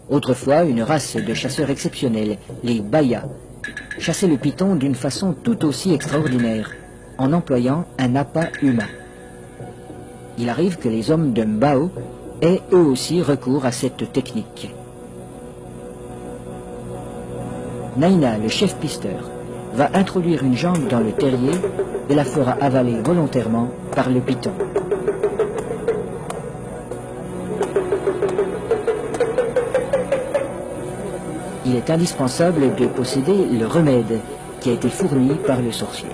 Autrefois, une race de chasseurs exceptionnels, les Bayas, chassaient le python d'une façon tout aussi extraordinaire, en employant un appât humain. Il arrive que les hommes de Mbao aient eux aussi recours à cette technique. Naina, le chef pisteur, va introduire une jambe dans le terrier et la fera avaler volontairement par le python. Il est indispensable de posséder le remède qui a été fourni par le sorcier.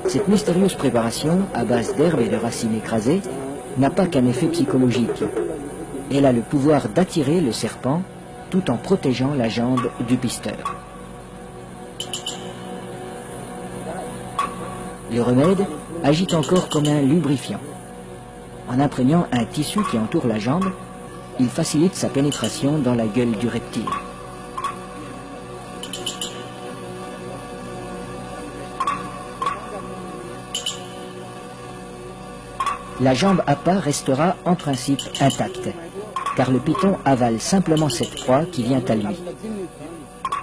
Cette mystérieuse préparation, à base d'herbes et de racines écrasées, n'a pas qu'un effet psychologique. Elle a le pouvoir d'attirer le serpent tout en protégeant la jambe du pisteur. Le remède agit encore comme un lubrifiant. En imprégnant un tissu qui entoure la jambe, il facilite sa pénétration dans la gueule du reptile. La jambe appât restera en principe intacte, car le python avale simplement cette proie qui vient à lui.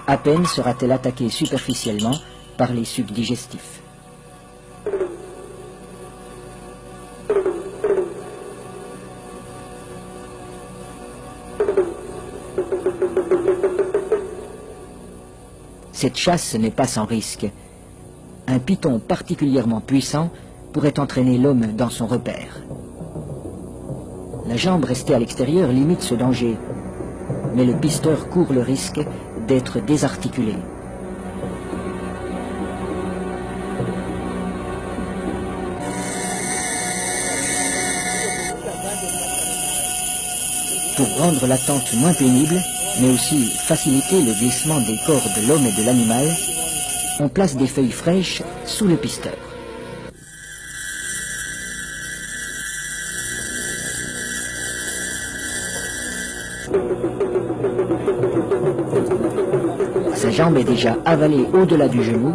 À peine sera-t-elle attaquée superficiellement par les sucs digestifs. Cette chasse n'est pas sans risque. Un python particulièrement puissant pourrait entraîner l'homme dans son repère. La jambe restée à l'extérieur limite ce danger, mais le pisteur court le risque d'être désarticulé. Pour rendre l'attente moins pénible, mais aussi faciliter le glissement des corps de l'homme et de l'animal, on place des feuilles fraîches sous le pisteur. Sa jambe est déjà avalée au-delà du genou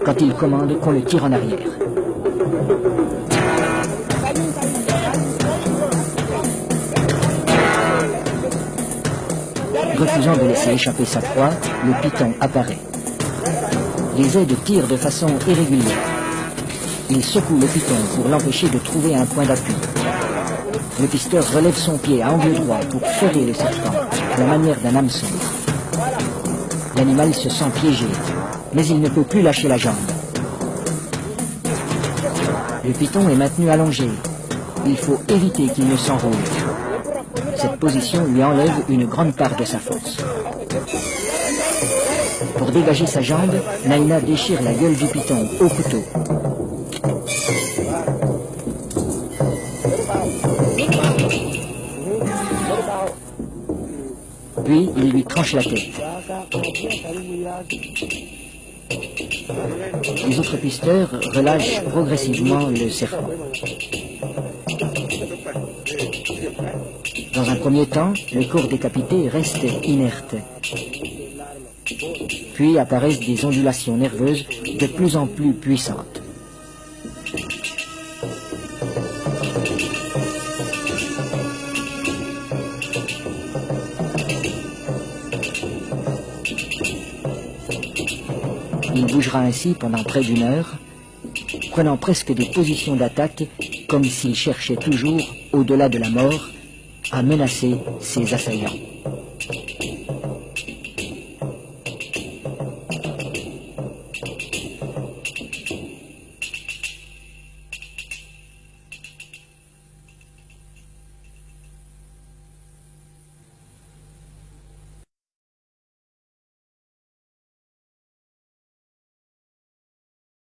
quand il commande qu'on le tire en arrière. Refusant de laisser échapper sa proie, le python apparaît. Les aides tirent de façon irrégulière. Il secoue le python pour l'empêcher de trouver un point d'appui. Le pisteur relève son pied à angle droit pour ferrer le serpent, à la manière d'un hameçon. L'animal se sent piégé, mais il ne peut plus lâcher la jambe. Le python est maintenu allongé. Il faut éviter qu'il ne s'enroule. Cette position lui enlève une grande part de sa force. Pour dégager sa jambe, Naina déchire la gueule du python au couteau. Puis, il lui tranche la tête. Les autres pisteurs relâchent progressivement le serpent. Dans un premier temps, le corps décapité reste inerte. Puis apparaissent des ondulations nerveuses de plus en plus puissantes. Il bougera ainsi pendant près d'une heure, prenant presque des positions d'attaque comme s'il cherchait toujours, au-delà de la mort, à menacer ses assaillants.